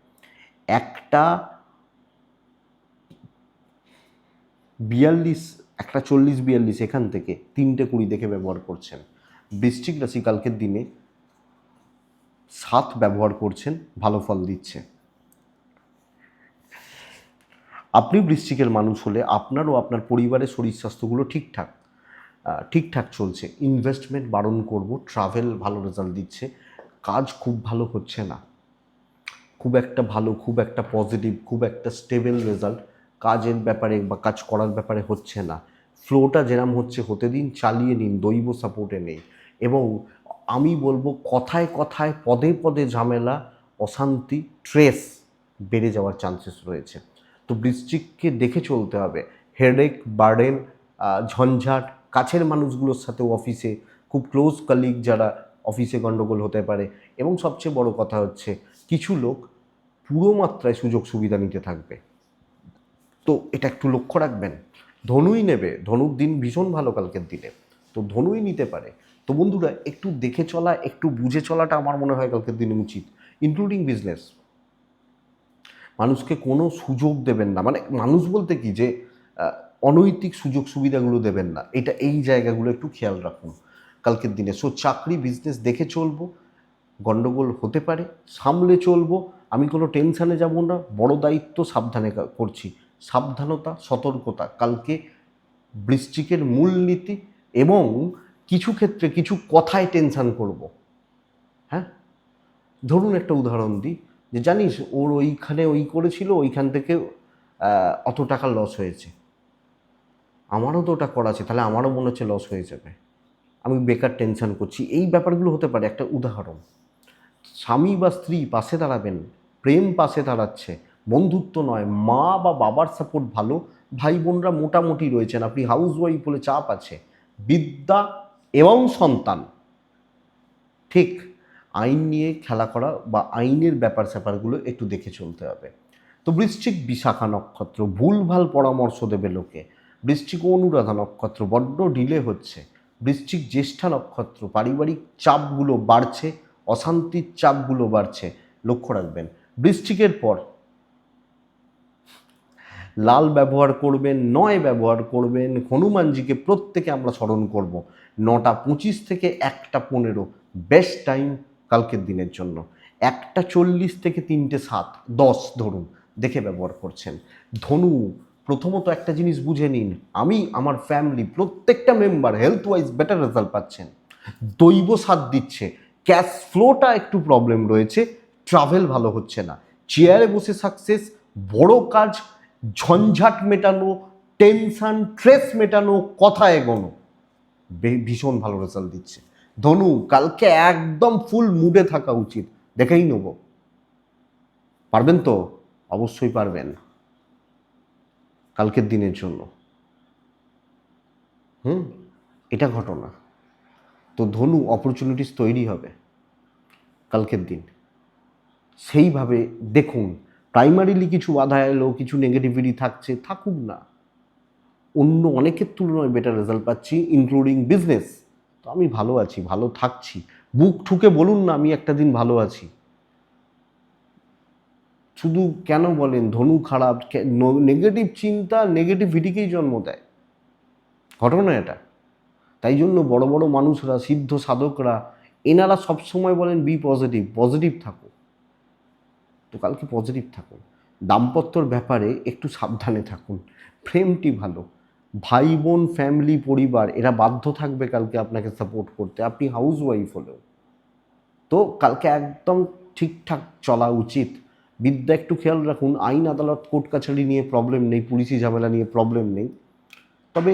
1:42, 1:40-42 এখান থেকে 3:20 দেখে ব্যবহার করছেন। বৃশ্চিক রাশি কালকের দিনে 7 ব্যবহার করছেন, ভালো ফল দিচ্ছে। আপনি বৃশ্চিকের মানুষ হলে আপনারও আপনার পরিবারের শরীর স্বাস্থ্যগুলো ঠিকঠাক চলছে। ইনভেস্টমেন্ট বারণ করব, ট্রাভেল ভালো রেজাল্ট দিচ্ছে। কাজ খুব ভালো হচ্ছে না, খুব একটা ভালো, খুব একটা পজিটিভ, খুব একটা স্টেবল রেজাল্ট কাজের ব্যাপারে বা কাজ করার ব্যাপারে হচ্ছে না। ফ্লোটা যেরম হচ্ছে হতে দিন, চালিয়ে নিন, দৈব সাপোর্টে নেই। এবং আমি বলবো কথায় কথায় পদে পদে ঝামেলা, অশান্তি, স্ট্রেস বেড়ে যাওয়ার চান্সেস রয়েছে। তো বৃশ্চিককে দেখে চলতে হবে। হেডেক, বার্ডেন, ঝঞ্ঝাট, কাছের মানুষগুলোর সাথেও অফিসে খুব ক্লোজ কলিগ যারা, অফিসে গণ্ডগোল হতে পারে। এবং সবচেয়ে বড় কথা হচ্ছে কিছু লোক পুরো মাত্রায় সুযোগ সুবিধা নিতে থাকবে, তো এটা একটু লক্ষ্য রাখবেন। ধনুই নেবে, ধনুর দিন ভীষণ ভালো কালকের দিনে, তো ধনুই নিতে পারে। তো বন্ধুরা, একটু দেখে চলা, একটু বুঝে চলাটা আমার মনে হয় কালকের দিনে উচিত। ইনক্লুডিং বিজনেস, মানুষকে কোনো সুযোগ দেবেন না, মানে মানুষ বলতে কি যে অনৈতিক সুযোগ সুবিধাগুলো দেবেন না, এটা এই জায়গাগুলো একটু খেয়াল রাখুন কালকের দিনে। সো চাকরি বিজনেস দেখে চলবো, গণ্ডগোল হতে পারে, সামলে চলবো। আমি কোনো টেনশানে যাব না, বড় দায়িত্ব সাবধানে করছি। সাবধানতা, সতর্কতা কালকে বৃশ্চিকের মূলনীতি। এবং কিছু ক্ষেত্রে কিছু কথায় টেনশান করব। হ্যাঁ, ধরুন একটা উদাহরণ দিই, যে জানিস ওর ওইখানে ওই করেছিল, ওইখান থেকে অত টাকা লস হয়েছে, আমারও তো ওটা করা আছে, তাহলে আমারও মনে হচ্ছে লস হয়ে যাবে, আমি বেকার টেনশান করছি। এই ব্যাপারগুলো হতে পারে। একটা উদাহরণ, স্বামী বা স্ত্রী পাশে দাঁড়াবেন, প্রেম পাশে দাঁড়াচ্ছে, বন্ধুত্ব নয়, মা বা বাবার সাপোর্ট ভালো, ভাই বোনরা মোটামুটি রয়েছেন, আপনি হাউস ওয়াইফ বলে চাপ আছে, বিদ্যা এবং সন্তান ঠিক। আইন নিয়ে খেলা করা বা আইনের ব্যাপার স্যাপারগুলো একটু দেখে চলতে হবে। তো বৃশ্চিক বিশাখা নক্ষত্র, ভুলভাল পরামর্শ দেবে লোকে। বৃশ্চিক অনুরাধা নক্ষত্র, বড্ড ডিলে হচ্ছে। বৃশ্চিক জ্যেষ্ঠা নক্ষত্র, পারিবারিক চাপগুলো বাড়ছে, অশান্তির চাপগুলো বাড়ছে, লক্ষ্য রাখবেন। বৃশ্চিকের পর লাল ব্যবহার করবেন, 9 ব্যবহার করবেন, হনুমানজিকে প্রত্যেকে আমরা স্মরণ করব। 9:25 থেকে 1:15 বেস্ট টাইম কালকের দিনের জন্য। 1:40 থেকে 3:07, 10 ধরুন দেখে ব্যবহার করছেন। ধনু, প্রথমত একটা জিনিস বুঝে নিন, আমি, আমার ফ্যামিলি, প্রত্যেকটা member health wise better result পাচ্ছেন, দৈব সাথ দিচ্ছে। ক্যাশ ফ্লোটা একটু প্রবলেম রয়েছে, ট্রাভেল ভালো হচ্ছে না, চেয়ারে বসে সাকসেস, বড় কাজ, ঝঞ্ঝাট মেটানো, টেনশন, স্ট্রেস মেটানো, কথা এগোনো, ভীষণ ভালো রেজাল্ট দিচ্ছে। ধনু, কালকে একদম ফুল মুডে থাকা উচিত, দেখেই নেব। পারবেন তো? অবশ্যই পারবেন কালকের দিনের জন্য। এটা ঘটনা। তো ধনু, অপরচুনিটিস তৈরি হবে কালকের দিন, সেইভাবে দেখুন। প্রাইমারিলি কিছু বাধা এলো, কিছু নেগেটিভিটি থাকছে, থাকুক না। অন্য অনেকের তুলনায় বেটার রেজাল্ট পাচ্ছি, ইনক্লুডিং বিজনেস। তো আমি ভালো আছি, ভালো থাকছি। বুক ঠুকে বলুন না আমি একটা দিন ভালো আছি। শুধু কেন বলেন ধনু খারাপ? নেগেটিভ চিন্তা নেগেটিভিটিকেই জন্ম দেয়, ঘটনা এটা। তাই জন্য বড় বড় মানুষরা, সিদ্ধ সাধকরা, এনারা সবসময় বলেন বি পজিটিভ, পজিটিভ থাকো। তো কালকে পজিটিভ থাকুন। দাম্পত্যর ব্যাপারে একটু সাবধানে থাকুন। প্রেমটি ভালো, ভাই বোন, ফ্যামিলি, পরিবার এরা বাধ্য থাকবে কালকে আপনাকে সাপোর্ট করতে, আপনি হাউস ওয়াইফ হলেও। তো কালকে একদম ঠিকঠাক চলা উচিত। বিদ্যা একটু খেয়াল রাখুন, আইন আদালত কোর্ট কাছারি নিয়ে প্রবলেম নেই, পুলিশি ঝামেলা নিয়ে প্রবলেম নেই। তবে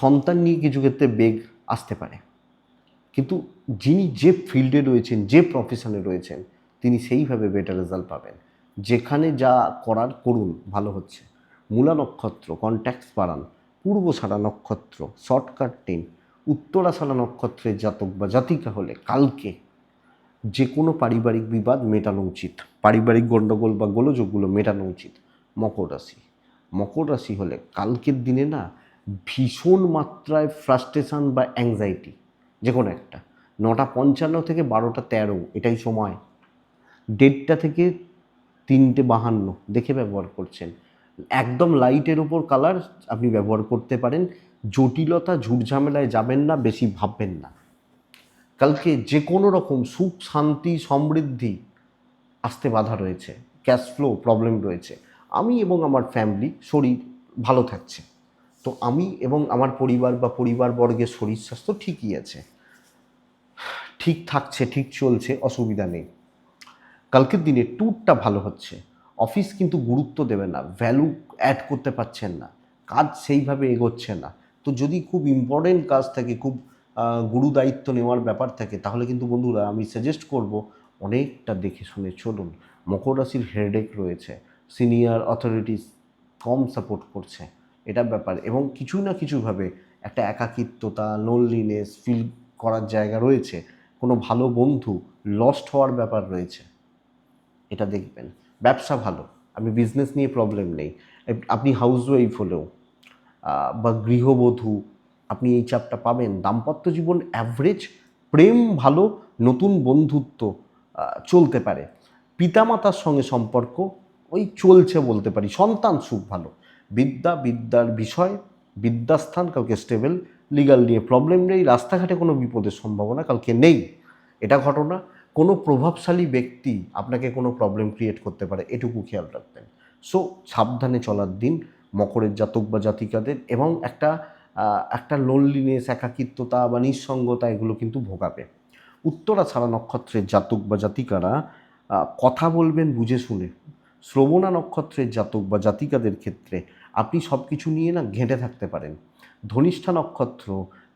সন্তান নিয়ে কিছু ক্ষেত্রে বেগ আসতে পারে, কিন্তু যিনি যে ফিল্ডে রয়েছেন, যে প্রফেশনে রয়েছেন, তিনি সেইভাবে বেটার রেজাল্ট পাবেন। যেখানে যা করার করুন, ভালো হচ্ছে। মূলা নক্ষত্র, কন্ট্যাক্টস বাড়ান। পূর্বষাঢ়া নক্ষত্র, শর্টকাট টিন। উত্তরাষাঢ়া নক্ষত্রের জাতক বা জাতিকা হলে কালকে যে কোনো পারিবারিক বিবাদ মেটানো উচিত, পারিবারিক গণ্ডগোল বা গোলযোগগুলো মেটানো উচিত। মকর রাশি, মকর রাশি হলে কালকের দিনে না ভীষণ মাত্রায় ফ্রাস্ট্রেশন বা অ্যাংজাইটি, যে কোনো একটা। 9:55 থেকে 12:13 এটাই সময়। 1:30 থেকে 3:52 দেখে ব্যবহার করছেন। একদম লাইটের ওপর কালার আপনি ব্যবহার করতে পারেন। জটিলতা ঝুটঝামেলায় যাবেন না, বেশি ভাববেন না। কালকে যে কোনো রকম সুখ শান্তি সমৃদ্ধি আসতে বাধা রয়েছে, ক্যাশ ফ্লো প্রবলেম রয়েছে। আমি এবং আমার ফ্যামিলি শরীর ভালো থাকছে, তো আমি এবং আমার পরিবার বা পরিবারবর্গের শরীর স্বাস্থ্য ঠিকই আছে, ঠিক থাকছে, ঠিক চলছে, অসুবিধা নেই। কালকের দিনে ট্যুরটা ভালো হচ্ছে। অফিস কিন্তু গুরুত্ব দেবে না, ভ্যালু অ্যাড করতে পারছেন না, কাজ সেইভাবে এগোচ্ছে না। তো যদি খুব ইম্পর্টেন্ট কাজ থাকে, খুব গুরু দায়িত্ব নেওয়ার ব্যাপার থাকে, তাহলে কিন্তু বন্ধুরা আমি সাজেস্ট করব অনেকটা দেখে শুনে চলুন। মকর রাশির হেডেক রয়েছে, সিনিয়র অথরিটিস কম সাপোর্ট করছে, এটা ব্যাপার। এবং কিছু না কিছুভাবে একটা একাকিত্বতা, লোনলিনেস ফিল করার জায়গা রয়েছে। কোনো ভালো বন্ধু লস্ট হওয়ার ব্যাপার রয়েছে, এটা দেখবেন। ব্যবসা ভালো, আমি বিজনেস নিয়ে প্রবলেম নেই। আপনি হাউসওয়াইফ হলেও বা গৃহবধূ, আপনি এই চাপটা পাবেন। দাম্পত্য জীবন অ্যাভারেজ, প্রেম ভালো, নতুন বন্ধুত্ব চলতে পারে। পিতামাতার সঙ্গে সম্পর্ক ওই চলছে বলতে পারি। সন্তান সুখ ভালো। বিদ্যার বিষয়, বিদ্যাস্থান কালকে স্টেবল। লিগাল নিয়ে প্রবলেম নেই। রাস্তাঘাটে কোনো বিপদের সম্ভাবনা কালকে নেই, এটা ঘটনা। কোনো প্রভাবশালী ব্যক্তি আপনাকে কোনো প্রবলেম ক্রিয়েট করতে পারে, এটুকু খেয়াল রাখবেন। সো সাবধানে চলার দিন মকরের জাতক বা জাতিকাদের। এবং একটা লোনলিনেস, একাকিত্বতা বা নিঃসঙ্গতা এগুলো কিন্তু ভোগাবে। উত্তরাষাঢ়া নক্ষত্রের জাতক বা জাতিকারা কথা বলবেন বুঝে শুনে। শ্রবণা নক্ষত্রের জাতক বা জাতিকাদের ক্ষেত্রে আপনি সব কিছু নিয়ে না ঘেঁটে থাকতে পারেন। ধনিষ্ঠা নক্ষত্র,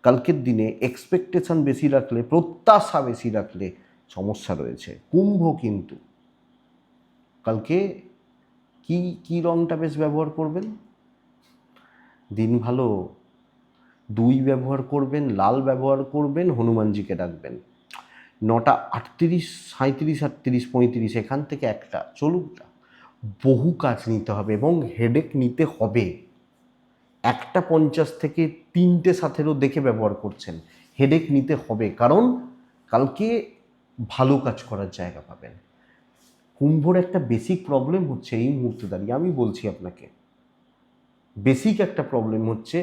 কালকের দিনে এক্সপেকটেশন বেশি রাখলে, প্রত্যাশা বেশি রাখলে সমস্যা রয়েছে। কুম্ভ কিন্তু কালকে কি রঙটা বেশ ব্যবহার করবেন? দিন ভালো, 2 ব্যবহার করবেন, লাল ব্যবহার করবেন, হনুমানজিকে ডাকবেন। 9:38, 37, 38, 35 এখান থেকে একটা চলুক না। বহু কাজ নিতে হবে এবং হেডেক নিতে হবে। 1:50 থেকে 3:17 দেখে ব্যবহার করছেন, হেডেক নিতে হবে, কারণ কালকে ভালো কাজ করার জায়গা পাবেন। কুম্ভর একটা বেসিক প্রবলেম হচ্ছে এই মুহূর্তে দাঁড়িয়ে, আমি বলছি আপনাকে, বেসিক একটা প্রবলেম হচ্ছে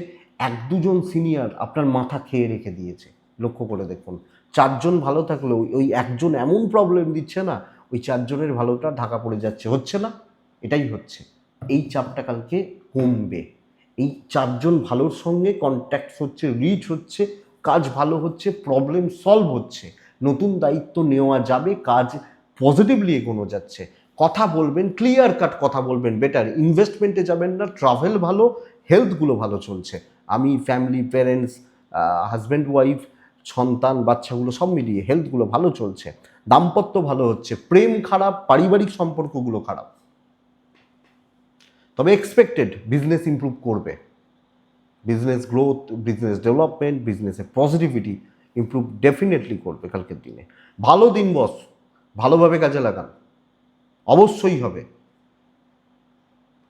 1-2 জন সিনিয়র আপনার মাথা খেয়ে রেখে দিয়েছে। লক্ষ্য করে দেখুন, 4 জন ভালো থাকলেও ওই একজন এমন প্রবলেম দিচ্ছে না, ওই 4 জনের ভালোটা ঢাকা পড়ে যাচ্ছে, হচ্ছে না? এটাই হচ্ছে। এই চাপটা কালকে কমবে। এই 4 জন ভালোর সঙ্গে কন্ট্যাক্ট হচ্ছে, রিচ হচ্ছে, কাজ ভালো হচ্ছে, প্রবলেম সলভ হচ্ছে, নতুন দায়িত্ব নেওয়া যাবে, কাজ পজিটিভলি এগোনো যাচ্ছে। কথা বলবেন, ক্লিয়ার কাট কথা বলবেন, বেটার। ইনভেস্টমেন্টে যাবেন না, ট্রাভেল ভালো, হেলথগুলো ভালো চলছে। আমি ফ্যামিলি, প্যারেন্টস, হাজব্যান্ড ওয়াইফ, সন্তান, বাচ্চাগুলো সব মিলিয়ে হেলথগুলো ভালো চলছে, দাম্পত্য ভালো হচ্ছে, প্রেম খারাপ, পারিবারিক সম্পর্কগুলো খারাপ। তবে এক্সপেক্টেড বিজনেস ইমপ্রুভ করবে, বিজনেস গ্রোথ, বিজনেস ডেভেলপমেন্ট, বিজনেসের পজিটিভিটি ইমপ্রুভ ডেফিনেটলি করবে কালকের দিনে। ভালো দিন বস, ভালোভাবে কাজে লাগান, অবশ্যই হবে।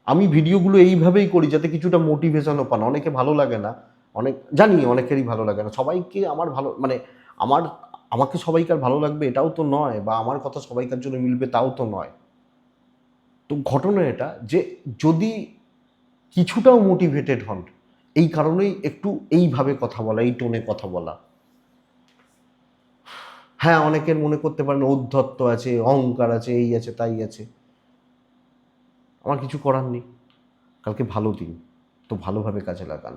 আমি ভিডিওগুলো এইভাবেই করি যাতে কিছুটা মোটিভেশনও পান। অনেকে ভালো লাগে না, অনেক জানি অনেকেরই ভালো লাগে না, সবাইকে আমার ভালো মানে আমার আমাকে সবাইকার ভালো লাগবে এটাও তো নয়, বা আমার কথা সবাইকার জন্য মিলবে তাও তো নয়। তো ঘটনা এটা যে যদি কিছুটাও মোটিভেটেড হন, এই কারণেই একটু এইভাবে কথা বলা, এই টোনে কথা বলা। হ্যাঁ, অনেকের মনে করতে পারেন ঔদ্ধত্য আছে, অহংকার আছে, এই আছে তাই আছে, আমার কিছু করার নেই। কালকে ভালো দিন, তো ভালোভাবে কাজে লাগান।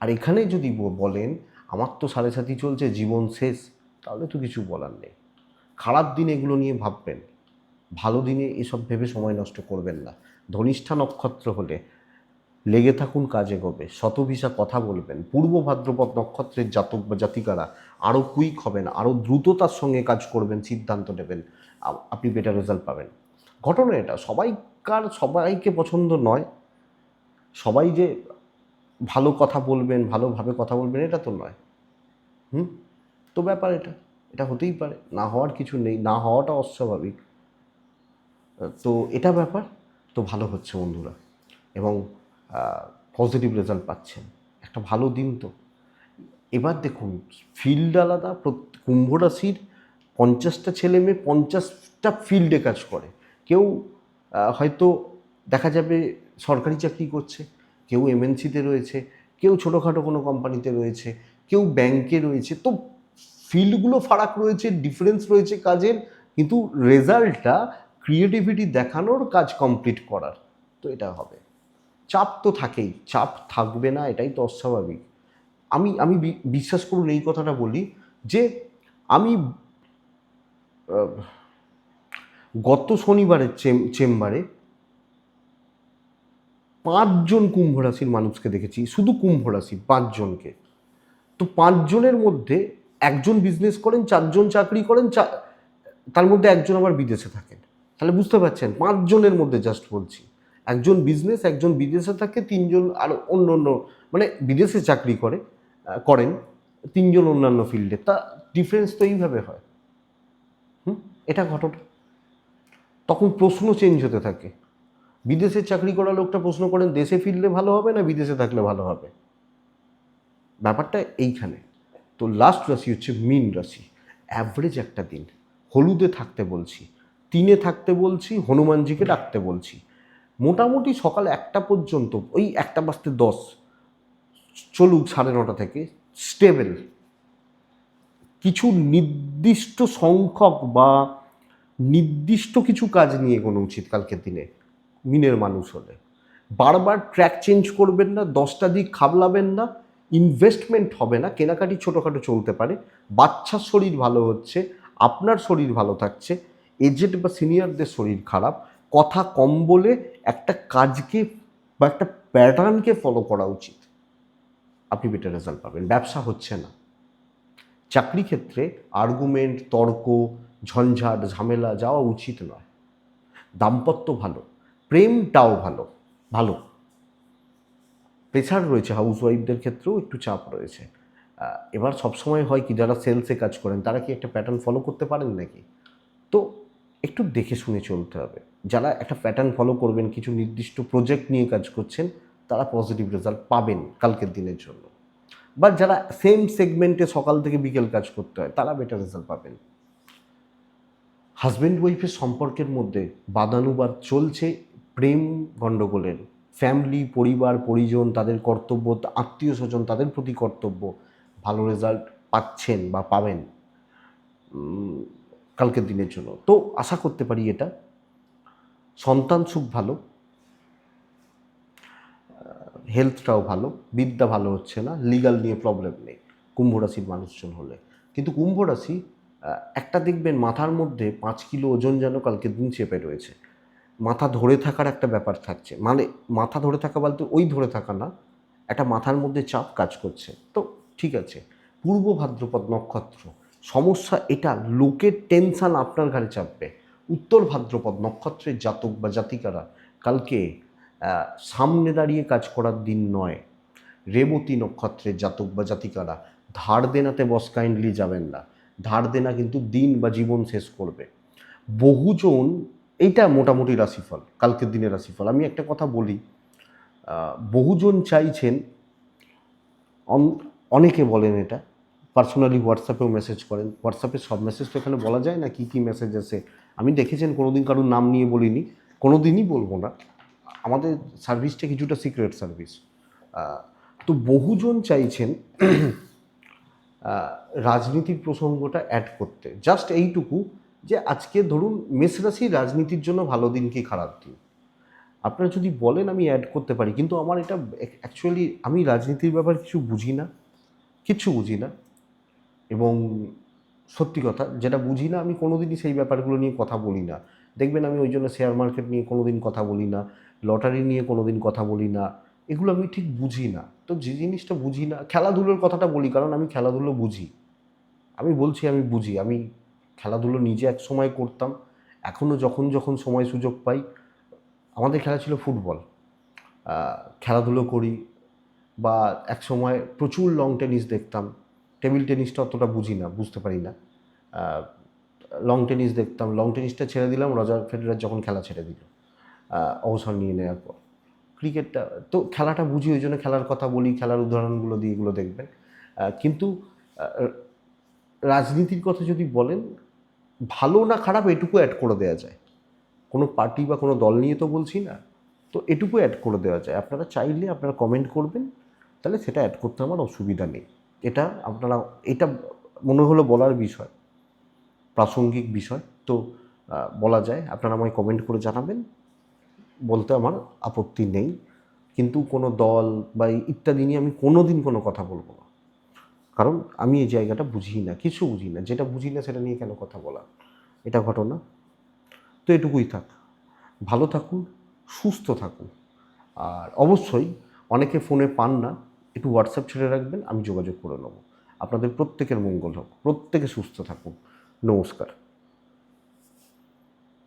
আর এখানে যদি বলেন আমার তো 7.5 চলছে, জীবন শেষ, তাহলে তো কিছু বলার নেই। খারাপ দিন এগুলো নিয়ে ভাববেন, ভালো দিনে এসব ভেবে সময় নষ্ট করবেন না। ধনিষ্ঠা নক্ষত্র হলে লেগে থাকুন, কাজে গবে, শতভিসা কথা বলবেন। পূর্ব ভাদ্রপদ নক্ষত্রের জাতক বা জাতিকারা আরও কুইক হবেন, আরও দ্রুততার সঙ্গে কাজ করবেন, সিদ্ধান্ত নেবেন, আপনি বেটার রেজাল্ট পাবেন। ঘটনা এটা, সবাইকে পছন্দ নয়, সবাই যে ভালো কথা বলবেন, ভালোভাবে কথা বলবেন এটা তো নয়। তো ব্যাপার এটা, এটা হতেই পারে, না হওয়ার কিছু নেই, না হওয়াটা অস্বাভাবিক। তো এটা ব্যাপার। তো ভালো হচ্ছে বন্ধুরা, এবং পজিটিভ রেজাল্ট পাচ্ছেন, একটা ভালো দিন। তো এবার দেখুন ফিল্ড আলাদা, কুম্ভ রাশির 50টা ছেলে মেয়ে 50টা ফিল্ডে কাজ করে। কেউ হয়তো দেখা যাবে সরকারি চাকরি করছে, কেউ এমএনসিতে রয়েছে, কেউ ছোটোখাটো কোনো কোম্পানিতে রয়েছে, কেউ ব্যাংকে রয়েছে। তো ফিল্ডগুলো ফারাক রয়েছে, ডিফারেন্স রয়েছে কাজের, কিন্তু রেজাল্টটা ক্রিয়েটিভিটি দেখানোর, কাজ কমপ্লিট করার। তো এটা হবে। চাপ তো থাকেই, চাপ থাকবে না এটাই তো অস্বাভাবিক। আমি আমি বিশ্বাস করুন এই কথাটা বলি যে আমি গত শনিবারের চেম্বারে 5জন কুম্ভ রাশির মানুষকে দেখেছি, শুধু কুম্ভ রাশি 5জনকে। তো 5জনের মধ্যে একজন বিজনেস করেন, 4জন চাকরি করেন, তার মধ্যে একজন আবার বিদেশে থাকেন। তাহলে বুঝতে পারছেন, 5জনের মধ্যে জাস্ট বলছি, একজন বিজনেস, একজন বিদেশে থাকে, 3জন আর অন্য অন্য মানে বিদেশে চাকরি করেন, 3জন অন্যান্য ফিল্ডে। তা ডিফারেন্স তো এইভাবে হয়। এটা ঘটনা। তখন প্রশ্ন চেঞ্জ হতে থাকে। বিদেশে চাকরি করা লোকটা প্রশ্ন করেন দেশে ফিরলে ভালো হবে না বিদেশে থাকলে ভালো হবে। ব্যাপারটা এইখানে। তো লাস্ট রাশি হচ্ছে মীন রাশি। অ্যাভারেজ একটা দিন, হলুদে থাকতে বলছি, 3-এ থাকতে বলছি, হনুমানজিকে ডাকতে বলছি। মোটামুটি সকাল 1টা পর্যন্ত, ওই 1:10 চলুক, 9:30 থেকে স্টেবল। কিছু নির্দিষ্ট সংখ্যক বা নির্দিষ্ট কিছু কাজ নিয়ে এগোনো উচিত কালকের দিনে মিনের মানুষ হলে। বারবার ট্র্যাক চেঞ্জ করবেন না, 10টা দিক খাবলাবেন না, ইনভেস্টমেন্ট হবে না, কেনাকাটি ছোটোখাটো চলতে পারে, বাচ্চার শরীর ভালো হচ্ছে, আপনার শরীর ভালো থাকছে, এজেড বা সিনিয়রদের শরীর খারাপ, কথা কম বলে একটা কাজকে বা একটা প্যাটার্নকে ফলো করা উচিত, আপনি বেটার রেজাল্ট পাবেন। ব্যবসা হচ্ছে না, চাকরি ক্ষেত্রে আর্গুমেন্ট, তর্ক, ঝঞ্ঝাট, ঝামেলা যাওয়া উচিত নয়। দাম্পত্য ভালো, প্রেমটাও ভালো ভালো। প্রেশার রয়েছে, হাউসওয়াইফদের ক্ষেত্রেও একটু চাপ রয়েছে। এবার সবসময় হয় কি, যারা সেলসে কাজ করেন তারা কি একটা প্যাটার্ন ফলো করতে পারেন নাকি? তো একটু দেখে শুনে চলতে হবে। যারা একটা প্যাটার্ন ফলো করবেন, কিছু নির্দিষ্ট প্রজেক্ট নিয়ে কাজ করছেন, তারা পজিটিভ রেজাল্ট পাবেন কালকের দিনের জন্য। বা যারা সেম সেগমেন্টে সকাল থেকে বিকেল কাজ করতে হয়, তারা বেটার রেজাল্ট পাবেন। হাজব্যান্ড ওয়াইফের সম্পর্কের মধ্যে বাদানুবাদ চলছে, প্রেম গণ্ডগোলের, ফ্যামিলি, পরিবার পরিজন, তাদের কর্তব্য, আত্মীয় স্বজন, তাদের প্রতি কর্তব্য, ভালো রেজাল্ট পাচ্ছেন বা পাবেন কালকের দিনের জন্য। তো আশা করতে পারি এটা। সন্তান সুখ ভালো, হেলথটাও ভালো, বিদ্যা ভালো হচ্ছে না, লিগাল নিয়ে প্রবলেম নেই কুম্ভ রাশির মানুষজন হলে। কিন্তু কুম্ভ রাশি একটা দেখবেন মাথার মধ্যে 5 কিলো ওজন যেন কালকের দিন চেপে রয়েছে, মাথা ধরে থাকার একটা ব্যাপার থাকছে। মানে মাথা ধরে থাকা বলতে ওই ধরে থাকা না, একটা মাথার মধ্যে চাপ কাজ করছে। তো ঠিক আছে, পূর্ব ভাদ্রপদ নক্ষত্র, সমস্যা এটা, লোকের টেনশন আপনার ঘাড়ে চাপবে। উত্তর ভাদ্রপদ নক্ষত্রের জাতক বা জাতিকারা কালকে সামনে দাঁড়িয়ে কাজ করার দিন নয়। রেবতী নক্ষত্রের জাতক বা জাতিকারা ধার দেনাতে বস কাইন্ডলি যাবেন না। ধার দেনা কিন্তু দিন বা জীবন শেষ করবে। বহুজন, এইটা মোটামুটি রাশিফল, কালকের দিনের রাশিফল। আমি একটা কথা বলি, বহুজন চাইছেন, অনেকে বলেন এটা, পার্সোনালি হোয়াটসঅ্যাপেও মেসেজ করেন। হোয়াটসঅ্যাপে সব মেসেজ তো এখানে বলা যায় না, কী কী মেসেজ আসে। আমি দেখেছেন কোনো দিন কারোর নাম নিয়ে বলিনি, কোনো দিনই বলবো না। আমাদের সার্ভিসটা কিছুটা সিক্রেট সার্ভিস। তো বহুজন চাইছেন রাজনীতির প্রসঙ্গটা অ্যাড করতে। জাস্ট এইটুকু যে আজকে ধরুন মেষ রাশি রাজনীতির জন্য ভালো দিন কি খারাপ দিন, আপনারা যদি বলেন আমি অ্যাড করতে পারি, কিন্তু আমার এটা অ্যাকচুয়ালি আমি রাজনীতির ব্যাপারে কিচ্ছু বুঝি না। এবং সত্যি কথা যেটা বুঝি না আমি কোনোদিনই সেই ব্যাপারগুলো নিয়ে কথা বলি না। দেখবেন আমি ওই জন্য শেয়ার মার্কেট নিয়ে কোনোদিন কথা বলি না, লটারি নিয়ে কোনোদিন কথা বলি না। এগুলো আমি ঠিক বুঝি না। তো যে জিনিসটা বুঝি না, খেলাধুলোর কথাটা বলি, কারণ আমি খেলাধুলো বুঝি। আমি বলছি আমি বুঝি। আমি খেলাধুলো নিজে এক সময় করতাম, এখনও যখন যখন সময় সুযোগ পাই। আমাদের খেলা ছিল ফুটবল, খেলাধুলো করি। বা এক সময় প্রচুর লং টেনিস দেখতাম। টেবিল টেনিসটা অতটা বুঝি না, বুঝতে পারি না। লং টেনিস দেখতাম, লং টেনিসটা ছেড়ে দিলাম রজার ফেডারার যখন খেলা ছেড়ে দিল অবসর নিয়ে নেওয়ার পর। ক্রিকেটটা তো খেলাটা বুঝি, ওই জন্য খেলার কথা বলি, খেলার উদাহরণগুলো দিয়ে এগুলো দেখবেন। কিন্তু রাজনীতির কথা যদি বলেন, ভালো না খারাপ এটুকু অ্যাড করে দেওয়া যায়। কোনো পার্টি বা কোনো দল নিয়ে তো বলছি না, তো এটুকু অ্যাড করে দেওয়া যায়। আপনারা চাইলে আপনারা কমেন্ট করবেন, তাহলে সেটা অ্যাড করতে আমার অসুবিধা নেই। এটা মনে হলো বলার বিষয়, প্রাসঙ্গিক বিষয়, তো বলা যায়। আপনারা আমায় কমেন্ট করে জানাবেন, বলতে আমার আপত্তি নেই। কিন্তু কোনো দল বা ইত্যাদি নিয়ে আমি কোনো দিন কোনো কথা বলবো না, কারণ আমি এই জায়গাটা বুঝি না, কিছু বুঝি না। যেটা বুঝি না সেটা নিয়ে কেন কথা বলা, এটা ঘটনা। তো এটুকুই থাক। ভালো থাকুন, সুস্থ থাকুন। আর অবশ্যই অনেকে ফোনে পান না, একটু হোয়াটসঅ্যাপ ছেড়ে রাখবেন, আমি যোগাযোগ করে নেব। আপনাদের প্রত্যেকের মঙ্গল হোক, প্রত্যেকে সুস্থ থাকুন। নমস্কার।